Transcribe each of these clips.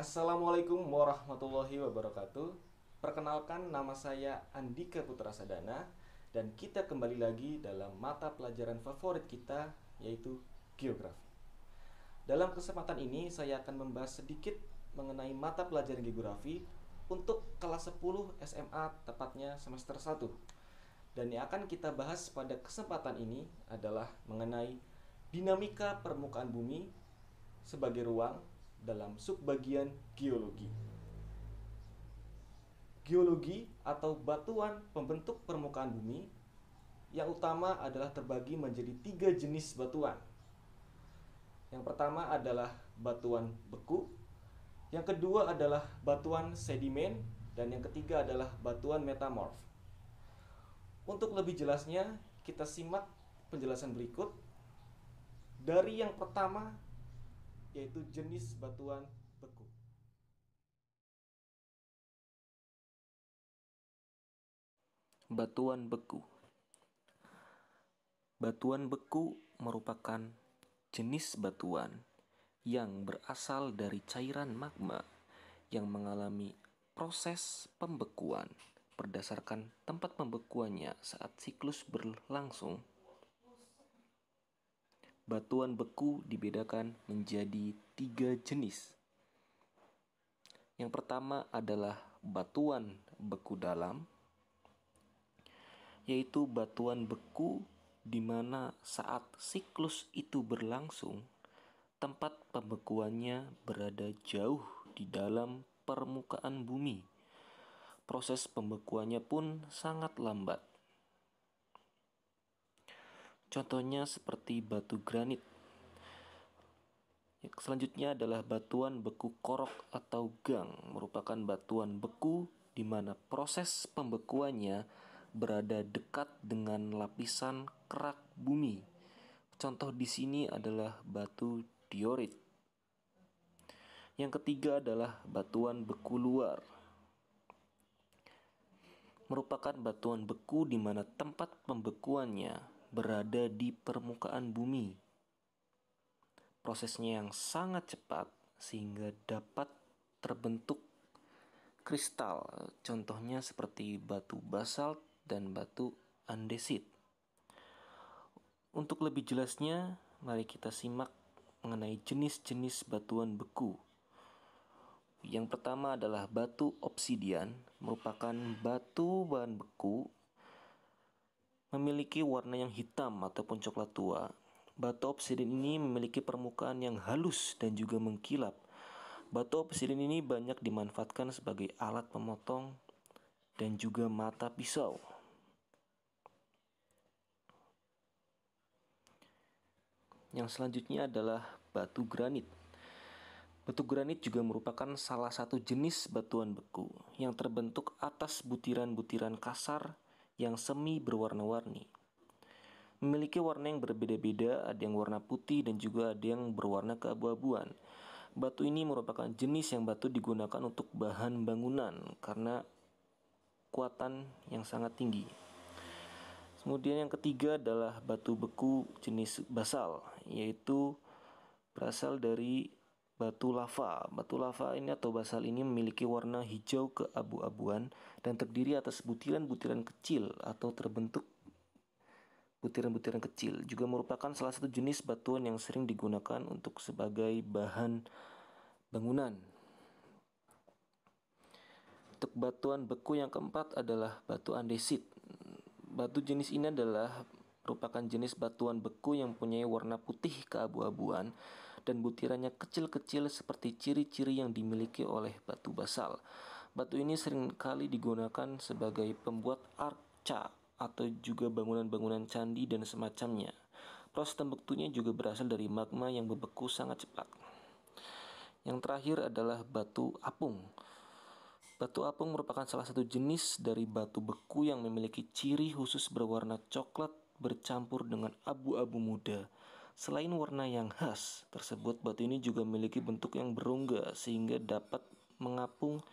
Assalamualaikum warahmatullahi wabarakatuh. Perkenalkan, nama saya Andika Putra Sadana dan kita kembali lagi dalam mata pelajaran favorit kita, yaitu geografi. Dalam kesempatan ini saya akan membahas sedikit mengenai mata pelajaran geografi untuk kelas 10 SMA, tepatnya semester 1. Dan yang akan kita bahas pada kesempatan ini adalah mengenai dinamika permukaan bumi sebagai ruang dalam subbagian geologi. Geologi atau batuan pembentuk permukaan bumi yang utama adalah terbagi menjadi 3 jenis batuan. Yang pertama adalah batuan beku, yang kedua adalah batuan sedimen, dan yang ketiga adalah batuan metamorf. Untuk lebih jelasnya, kita simak penjelasan berikut. Dari yang pertama, yaitu jenis batuan beku. Batuan beku. Batuan beku merupakan jenis batuan yang berasal dari cairan magma yang mengalami proses pembekuan berdasarkan tempat pembekuannya saat siklus berlangsung. Batuan beku dibedakan menjadi 3 jenis. Yang pertama adalah batuan beku dalam, yaitu batuan beku di mana saat siklus itu berlangsung, tempat pembekuannya berada jauh di dalam permukaan bumi. Proses pembekuannya pun sangat lambat. Contohnya seperti batu granit. Selanjutnya adalah batuan beku korok atau gang, merupakan batuan beku di mana proses pembekuannya berada dekat dengan lapisan kerak bumi. Contoh di sini adalah batu diorit. Yang ketiga adalah batuan beku luar. Merupakan batuan beku di mana tempat pembekuannya berada di permukaan bumi. Prosesnya yang sangat cepat sehingga dapat terbentuk kristal. Contohnya seperti batu basalt dan batu andesit. Untuk lebih jelasnya, mari kita simak mengenai jenis-jenis batuan beku. Yang pertama adalah batu obsidian, merupakan batu bahan beku memiliki warna yang hitam ataupun coklat tua. Batu obsidian ini memiliki permukaan yang halus dan juga mengkilap. Batu obsidian ini banyak dimanfaatkan sebagai alat pemotong dan juga mata pisau. Yang selanjutnya adalah batu granit. Batu granit juga merupakan salah satu jenis batuan beku yang terbentuk atas butiran-butiran kasar yang semi berwarna-warni. Memiliki warna yang berbeda-beda, ada yang warna putih dan juga ada yang berwarna keabu-abuan. Batu ini merupakan jenis yang batu digunakan untuk bahan bangunan karena kuatan yang sangat tinggi. Kemudian yang ketiga adalah batu beku jenis basal, yaitu berasal dari batu lava. Batu lava ini atau basal ini memiliki warna hijau keabu-abuan dan terdiri atas butiran-butiran kecil atau terbentuk butiran-butiran kecil. Juga merupakan salah satu jenis batuan yang sering digunakan untuk sebagai bahan bangunan. Untuk batuan beku yang keempat adalah batu andesit. Batu jenis ini adalah merupakan jenis batuan beku yang mempunyai warna putih keabu-abuan dan butirannya kecil-kecil seperti ciri-ciri yang dimiliki oleh batu basal. Batu ini seringkali digunakan sebagai pembuat arca atau juga bangunan-bangunan candi dan semacamnya. Proses terbentuknya juga berasal dari magma yang berbeku sangat cepat. Yang terakhir adalah batu apung. Batu apung merupakan salah satu jenis dari batu beku yang memiliki ciri khusus berwarna coklat bercampur dengan abu-abu muda. Selain warna yang khas tersebut, batu ini juga memiliki bentuk yang berongga sehingga dapat mengapung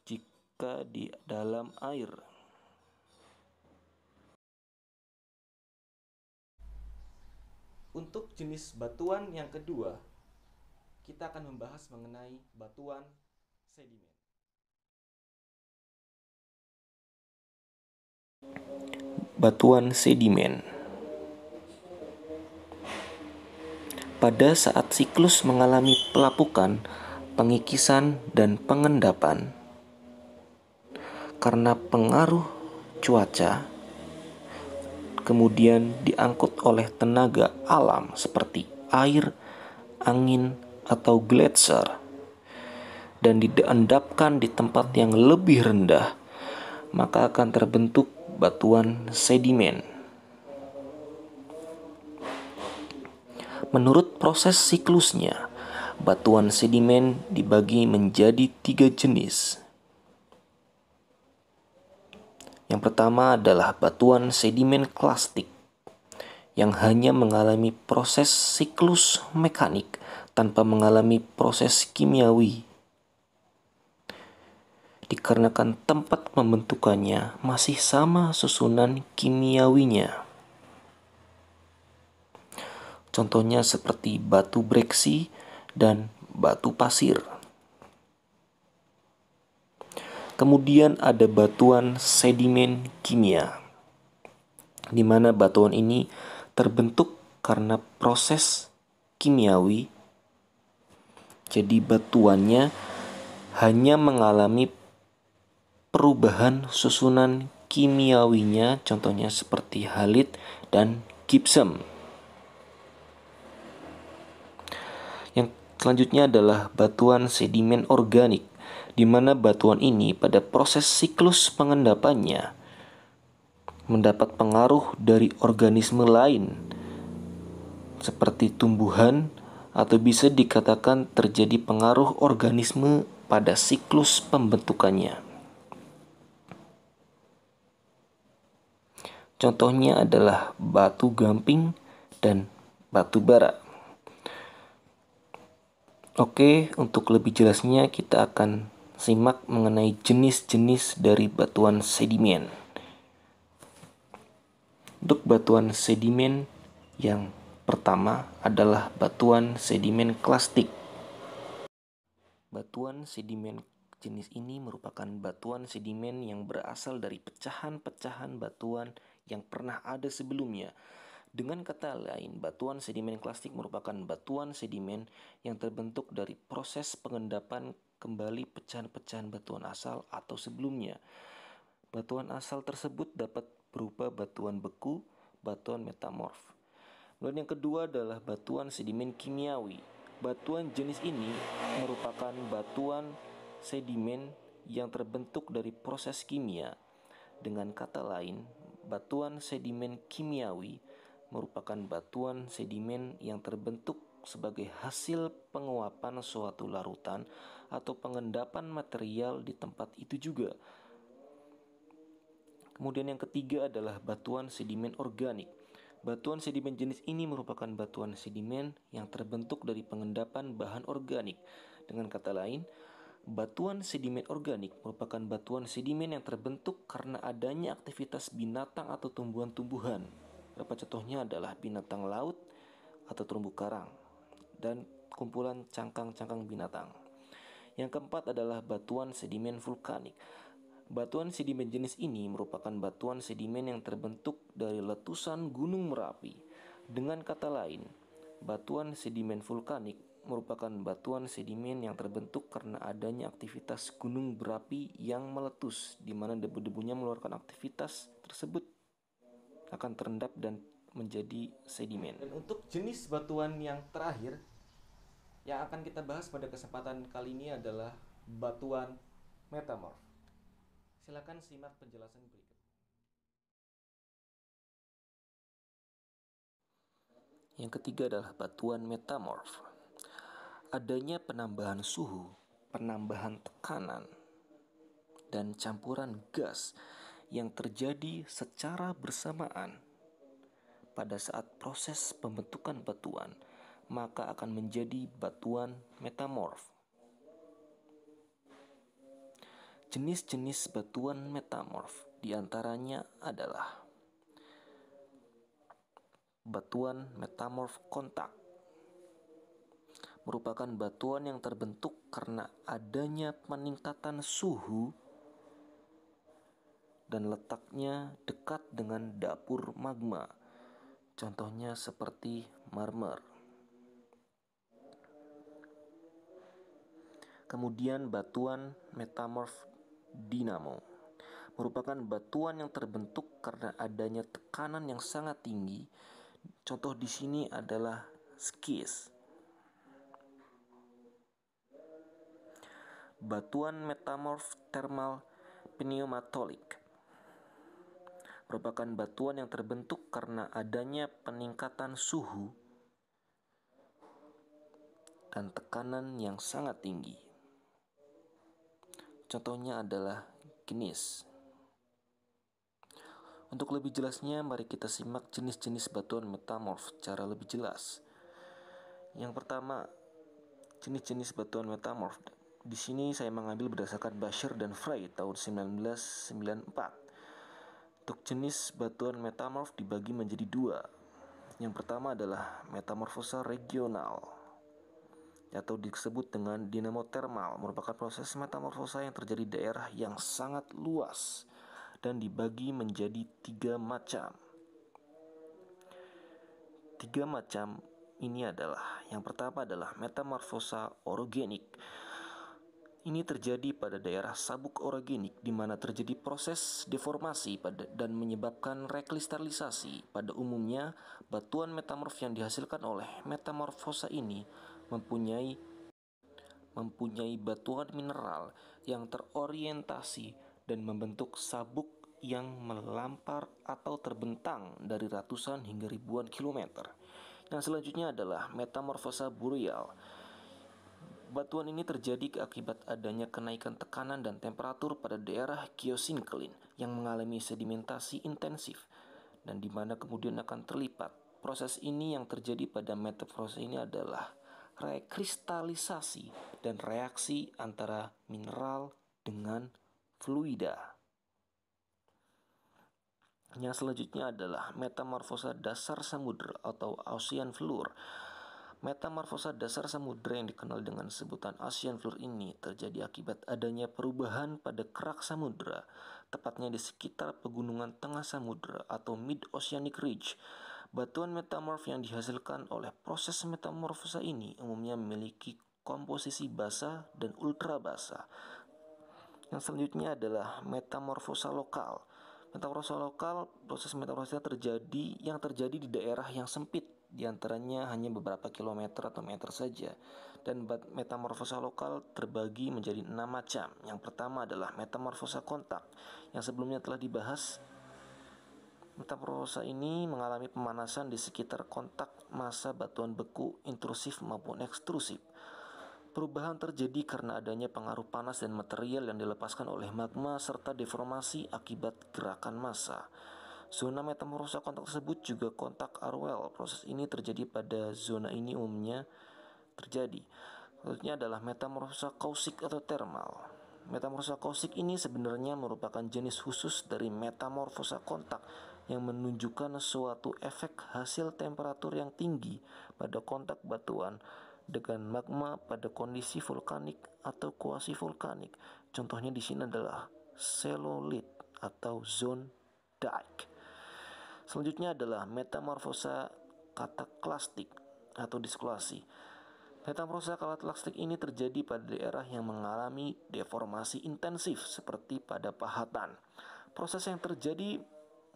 jika di dalam air. Untuk jenis batuan yang kedua, kita akan membahas mengenai batuan sedimen. Batuan sedimen. Pada saat siklus mengalami pelapukan, pengikisan, dan pengendapan, karena pengaruh cuaca, kemudian diangkut oleh tenaga alam seperti air, angin, atau gletser, dan diendapkan di tempat yang lebih rendah, maka akan terbentuk batuan sedimen. Menurut proses siklusnya, batuan sedimen dibagi menjadi 3 jenis. Yang pertama adalah batuan sedimen klastik, yang hanya mengalami proses siklus mekanik tanpa mengalami proses kimiawi, dikarenakan tempat pembentukannya masih sama susunan kimiawinya. Contohnya seperti batu breksi dan batu pasir. Kemudian ada batuan sedimen kimia, di mana batuan ini terbentuk karena proses kimiawi. Jadi batuannya hanya mengalami perubahan susunan kimiawinya, contohnya seperti halit dan gypsum. Yang selanjutnya adalah batuan sedimen organik, di mana batuan ini pada proses siklus pengendapannya mendapat pengaruh dari organisme lain seperti tumbuhan, atau bisa dikatakan terjadi pengaruh organisme pada siklus pembentukannya. Contohnya adalah batu gamping dan batu bara. Oke, untuk lebih jelasnya kita akan simak mengenai jenis-jenis dari batuan sedimen. Untuk batuan sedimen yang pertama adalah batuan sedimen klastik. Batuan sedimen jenis ini merupakan batuan sedimen yang berasal dari pecahan-pecahan batuan yang pernah ada sebelumnya. Dengan kata lain, batuan sedimen klastik merupakan batuan sedimen yang terbentuk dari proses pengendapan kembali pecahan-pecahan batuan asal atau sebelumnya. Batuan asal tersebut dapat berupa batuan beku, batuan metamorf. Kemudian yang kedua adalah batuan sedimen kimiawi. Batuan jenis ini merupakan batuan sedimen yang terbentuk dari proses kimia. Dengan kata lain, batuan sedimen kimiawi merupakan batuan sedimen yang terbentuk sebagai hasil penguapan suatu larutan atau pengendapan material di tempat itu juga. Kemudian yang ketiga adalah batuan sedimen organik. Batuan sedimen jenis ini merupakan batuan sedimen yang terbentuk dari pengendapan bahan organik. Dengan kata lain, batuan sedimen organik merupakan batuan sedimen yang terbentuk karena adanya aktivitas binatang atau tumbuhan-tumbuhan. Beberapa contohnya adalah binatang laut atau terumbu karang dan kumpulan cangkang-cangkang binatang. Yang keempat adalah batuan sedimen vulkanik. Batuan sedimen jenis ini merupakan batuan sedimen yang terbentuk dari letusan Gunung Merapi. Dengan kata lain, batuan sedimen vulkanik merupakan batuan sedimen yang terbentuk karena adanya aktivitas gunung berapi yang meletus, di mana debu-debunya mengeluarkan aktivitas tersebut akan terendap dan menjadi sedimen. Dan untuk jenis batuan yang terakhir yang akan kita bahas pada kesempatan kali ini adalah batuan metamorf. Silakan simak penjelasan berikut. Yang ketiga adalah batuan metamorf. Adanya penambahan suhu, penambahan tekanan, dan campuran gas yang terjadi secara bersamaan pada saat proses pembentukan batuan, maka akan menjadi batuan metamorf. Jenis-jenis batuan metamorf diantaranya adalah batuan metamorf kontak. merupakan batuan yang terbentuk karena adanya peningkatan suhu dan letaknya dekat dengan dapur magma. Contohnya seperti marmer. Kemudian batuan metamorf dinamo merupakan batuan yang terbentuk karena adanya tekanan yang sangat tinggi. Contoh di sini adalah skis. Batuan metamorf thermal pneumatolik merupakan batuan yang terbentuk karena adanya peningkatan suhu dan tekanan yang sangat tinggi. Contohnya adalah gneiss. Untuk lebih jelasnya, mari kita simak jenis-jenis batuan metamorf secara lebih jelas. Yang pertama, jenis-jenis batuan metamorf. Di sini saya mengambil berdasarkan Basher dan Frey tahun 1994. Untuk jenis batuan metamorf dibagi menjadi dua. Yang pertama adalah metamorfosa regional atau disebut dengan dinamotermal, merupakan proses metamorfosa yang terjadi di daerah yang sangat luas dan dibagi menjadi tiga macam. Tiga macam ini adalah, yang pertama adalah metamorfosa orogenik. Ini terjadi pada daerah sabuk orogenik di mana terjadi proses deformasi dan menyebabkan rekristalisasi. Pada umumnya, batuan metamorf yang dihasilkan oleh metamorfosa ini mempunyai batuan mineral yang terorientasi dan membentuk sabuk yang melampar atau terbentang dari ratusan hingga ribuan kilometer. Yang selanjutnya adalah metamorfosa boreal. Batuan ini terjadi akibat adanya kenaikan tekanan dan temperatur pada daerah geosinkline yang mengalami sedimentasi intensif dan di mana kemudian akan terlipat. Proses ini yang terjadi pada metamorfosa ini adalah rekristalisasi dan reaksi antara mineral dengan fluida. Yang selanjutnya adalah metamorfosa dasar samudera atau ocean floor. Metamorfosa dasar samudera yang dikenal dengan sebutan ocean floor ini terjadi akibat adanya perubahan pada kerak samudera, tepatnya di sekitar pegunungan tengah samudera atau mid-oceanic ridge. Batuan metamorf yang dihasilkan oleh proses metamorfosa ini umumnya memiliki komposisi basah dan ultra basah. Yang selanjutnya adalah metamorfosa lokal. Metamorfosa lokal, proses metamorfosa terjadi di daerah yang sempit, diantaranya hanya beberapa kilometer atau meter saja. Dan metamorfosa lokal terbagi menjadi 6 macam. Yang pertama adalah metamorfosa kontak, yang sebelumnya telah dibahas. Metamorfosa ini mengalami pemanasan di sekitar kontak massa batuan beku intrusif maupun ekstrusif. Perubahan terjadi karena adanya pengaruh panas dan material yang dilepaskan oleh magma serta deformasi akibat gerakan massa. Zona metamorfosa kontak tersebut juga kontak Arwell. Proses ini terjadi pada zona ini umumnya terjadi. Selanjutnya adalah metamorfosa kausik atau thermal. Metamorfosa kausik ini sebenarnya merupakan jenis khusus dari metamorfosa kontak yang menunjukkan suatu efek hasil temperatur yang tinggi pada kontak batuan dengan magma pada kondisi vulkanik atau kuasi vulkanik. Contohnya di sini adalah selolith atau zone dike. Selanjutnya adalah metamorfosa kataklastik atau diskolasi. Metamorfosa kataklastik ini terjadi pada daerah yang mengalami deformasi intensif seperti pada pahatan. Proses yang terjadi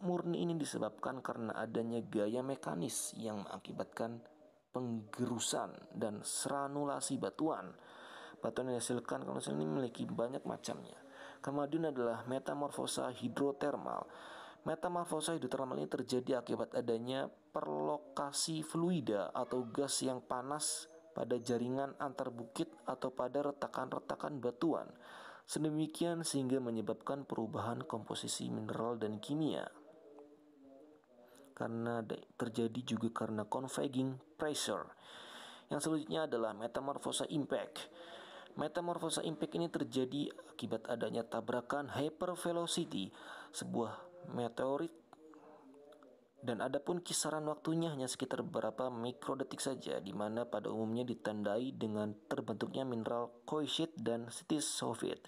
murni ini disebabkan karena adanya gaya mekanis yang mengakibatkan penggerusan dan granulasi batuan. Batuan yang dihasilkan ini memiliki banyak macamnya. Kemudian adalah metamorfosa hidrotermal. Metamorfosa hidrotermal ini terjadi akibat adanya perlokasi fluida atau gas yang panas pada jaringan antar bukit atau pada retakan-retakan batuan. Sedemikian sehingga menyebabkan perubahan komposisi mineral dan kimia. Karena terjadi juga karena convegging pressure. Yang selanjutnya adalah metamorfosa impact. Metamorfosa impact ini terjadi akibat adanya tabrakan hypervelocity sebuah meteorit Dan adapun kisaran waktunya hanya sekitar beberapa mikrodetik saja, di mana pada umumnya ditandai dengan terbentuknya mineral coicite dan stishovite.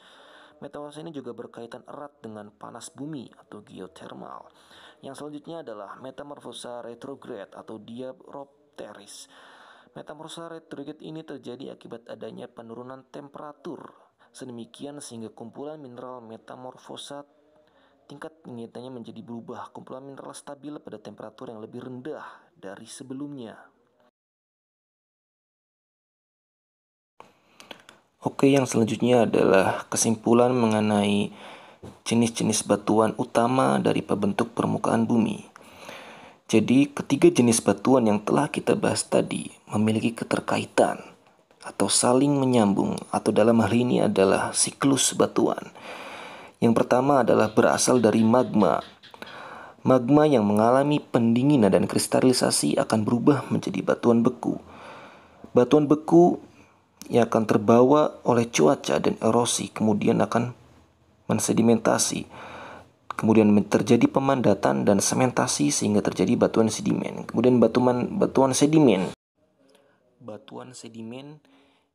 Metafase ini juga berkaitan erat dengan panas bumi atau geothermal. Yang selanjutnya adalah metamorfosa retrograde atau diapropteris. Metamorfosa retrograde ini terjadi akibat adanya penurunan temperatur sedemikian sehingga kumpulan mineral metamorfosa tingkat pengingitannya menjadi berubah. Kumpulan mineral stabil pada temperatur yang lebih rendah dari sebelumnya. Oke, yang selanjutnya adalah kesimpulan mengenai jenis-jenis batuan utama dari pembentuk permukaan bumi. Jadi, ketiga jenis batuan yang telah kita bahas tadi memiliki keterkaitan atau saling menyambung, atau dalam hal ini adalah siklus batuan. Yang pertama adalah berasal dari magma. Magma yang mengalami pendinginan dan kristalisasi akan berubah menjadi batuan beku. Batuan beku yang akan terbawa oleh cuaca dan erosi kemudian akan mensedimentasi. Kemudian terjadi pemandatan dan sementasi sehingga terjadi batuan sedimen. Kemudian batuan sedimen. Batuan sedimen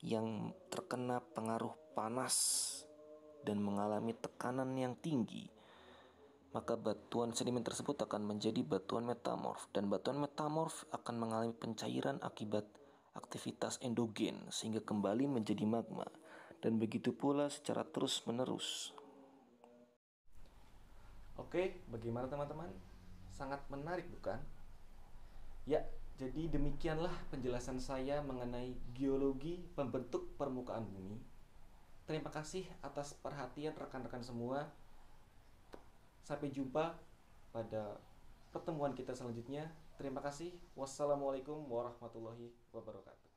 yang terkena pengaruh panas dan mengalami tekanan yang tinggi, maka batuan sedimen tersebut akan menjadi batuan metamorf, dan batuan metamorf akan mengalami pencairan akibat aktivitas endogen sehingga kembali menjadi magma, dan begitu pula secara terus-menerus. Oke, bagaimana teman-teman? Sangat menarik bukan? Ya, jadi demikianlah penjelasan saya mengenai geologi pembentuk permukaan bumi. Terima kasih atas perhatian rekan-rekan semua. Sampai jumpa pada pertemuan kita selanjutnya. Terima kasih. Wassalamualaikum warahmatullahi wabarakatuh.